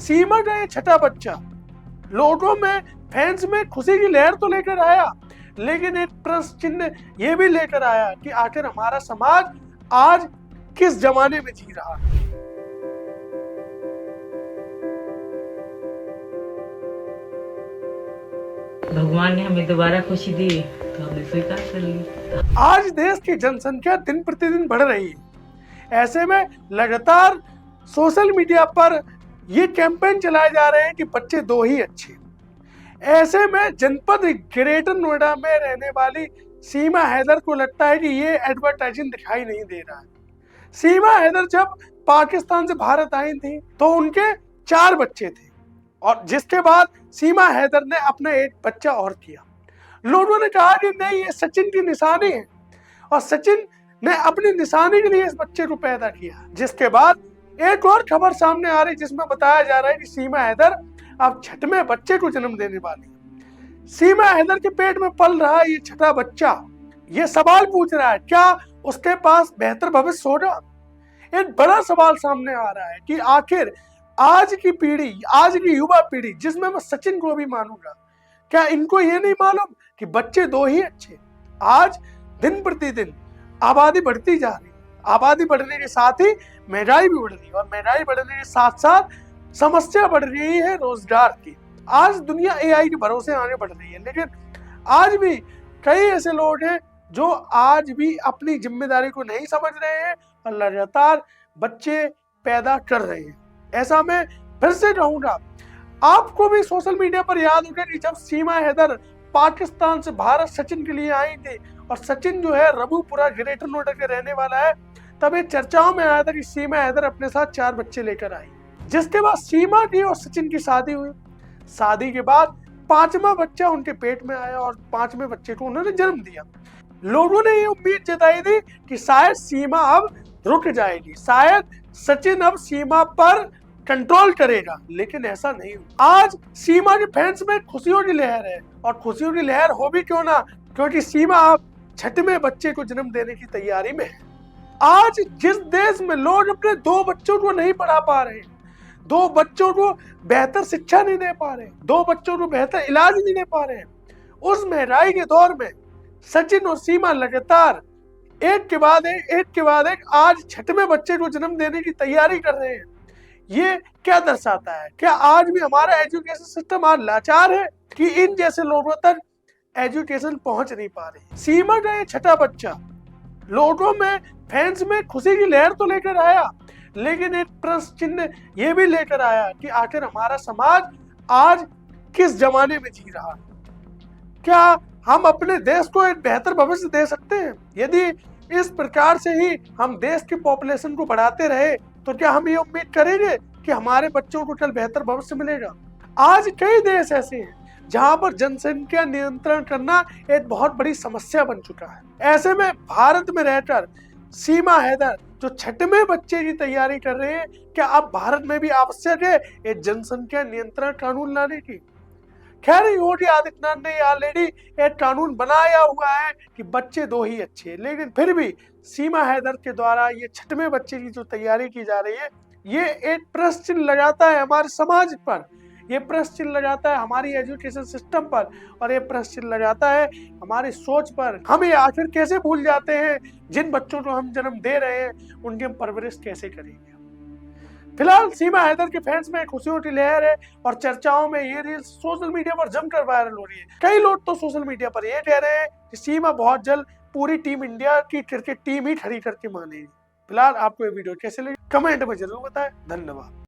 सीमा का ये छठा बच्चा लोगों में, फैंस में खुशी की लहर तो लेकर आया, लेकिन एक प्रश्न चिन्ह ये भी लेकर आया कि आखिर हमारा समाज आज किस जमाने में जी रहा है। भगवान ने हमें दोबारा खुशी दी तो हमने स्वीकार कर ली। आज देश की जनसंख्या दिन प्रतिदिन बढ़ रही है। ऐसे में लगातार सोशल मीडिया पर ये कैंपेन चलाए जा रहे हैं कि बच्चे दो ही अच्छे। ऐसे में जनपद ग्रेटर नोएडा में रहने वाली सीमा हैदर को लगता है कि ये एडवर्टाइजिंग दिखाई नहीं दे रहा है। सीमा हैदर जब पाकिस्तान से भारत आई थी तो उनके 4 बच्चे थे, और जिसके बाद सीमा हैदर ने अपना एक बच्चा और किया। लोगों ने कहा कि नहीं, ये सचिन की निशानी है, और सचिन ने अपनी निशानी के लिए इस बच्चे को पैदा किया। जिसके बाद एक और खबर सामने आ रही जिसमें बताया जा रहा है कि सीमा हैदर अब छठवें बच्चे को जन्म देने वाली है। सीमा हैदर के पेट में पल रहा ये छठा बच्चा ये सवाल पूछ रहा है, क्या उसके पास बेहतर भविष्य होगा? एक बड़ा सवाल सामने आ रहा है कि आखिर आज की पीढ़ी, आज की युवा पीढ़ी, जिसमें मैं सचिन को भी मानूंगा, क्या इनको ये नहीं मालूम कि बच्चे दो ही अच्छे? आज दिन प्रतिदिन आबादी बढ़ती जा रही है। आबादी बढ़ने के साथ ही महंगाई भी बढ़ रही है, और महंगाई बढ़ने के साथ साथ समस्या बढ़ रही है रोजगार की। आज दुनिया एआई के भरोसे आगे बढ़ रही है, लेकिन आज भी कई ऐसे लोग हैं जो आज भी अपनी जिम्मेदारी को नहीं समझ रहे हैं और लगातार बच्चे पैदा कर रहे हैं। ऐसा मैं फिर से कहूंगा, आपको भी सोशल मीडिया पर याद होगा कि जब सीमा हैदर पाकिस्तान से भारत सचिन के लिए आई थी, और सचिन जो है रबूपुरा ग्रेटर नोएडा के रहने वाला है, तब ये चर्चाओं में आया था कि सीमा हैदर अपने साथ 4 बच्चे लेकर आई। जिसके बाद सीमा की और सचिन की शादी हुई। शादी के बाद 5वां बच्चा उनके पेट में आया, और 5वें बच्चे को उन्होंने जन्म दिया। लोगों ने ये उम्मीद जताई थी कि शायद सीमा अब रुक जाएगी, शायद सचिन अब सीमा पर कंट्रोल करेगा, लेकिन ऐसा नहीं हुआ। आज सीमा के फैंस में खुशियों की लहर है, और खुशियों की लहर हो भी क्यों ना, क्योंकि सीमा अब छठवें बच्चे को जन्म देने की तैयारी में है। आज जिस देश में लोग अपने 2 बच्चों को नहीं पढ़ा पा रहे, 2 बच्चों को बेहतर शिक्षा नहीं दे पा रहे, 2 बच्चों को बेहतर इलाज नहीं दे पा रहे, उस महंगाई के दौर में सचिन और सीमा लगातार एक के बाद एक आज छठवें बच्चे को जन्म देने की तैयारी कर रहे हैं। ये क्या दर्शाता है? क्या आज भी हमारा एजुकेशन सिस्टम आज लाचार है कि इन जैसे लोगों तक एजुकेशन पहुंच नहीं पा रही? सीमा का ये छठा बच्चा लोगों में, फैंस में खुशी की लहर तो लेकर आया, लेकिन एक प्रश्न चिन्ह ये भी लेकर आया कि आखिर हमारा समाज आज किस जमाने में जी रहा है। क्या हम अपने देश को एक बेहतर भविष्य दे सकते हैं? यदि इस प्रकार से ही हम देश की पॉपुलेशन को बढ़ाते रहे तो क्या हम ये उम्मीद करेंगे कि हमारे बच्चों को कल बेहतर भविष्य मिलेगा? आज कई देश ऐसे हैं जहां पर जनसंख्या नियंत्रण करना एक बहुत बड़ी समस्या बन चुका है। ऐसे में भारत में रहकर सीमा हैदर जो छठवें बच्चे की तैयारी कर रहे हैं, क्या अब भारत में भी आवश्यक है एक जनसंख्या नियंत्रण कानून लाने की? खैर, योगी आदित्यनाथ ने ऑलरेडी एक कानून बनाया हुआ है कि बच्चे दो ही अच्छे, लेकिन फिर भी सीमा हैदर के द्वारा ये छठवें बच्चे की जो तैयारी की जा रही है, ये एक प्रश्न चिन्ह लगाता है हमारे समाज पर, ये प्रश्न चिन्ह लगाता है हमारी एजुकेशन सिस्टम पर, और ये प्रश्न चिन्ह लगाता है हमारी सोच पर। हम ये आखिर कैसे भूल जाते हैं जिन बच्चों को हम जन्म दे रहे हैं उनकी हम परवरिश कैसे करेंगे? फिलहाल सीमा हैदर के फैंस में खुशियों की लहर है, और चर्चाओं में ये रील्स सोशल मीडिया पर जमकर वायरल हो रही है। कई लोग तो सोशल मीडिया पर ये कह रहे हैं कि सीमा बहुत जल्द पूरी टीम इंडिया की क्रिकेट टीम ही खड़ी करके मानेगी। फिलहाल आपको ये वीडियो कैसे लगी कमेंट में जरूर बताएं। धन्यवाद।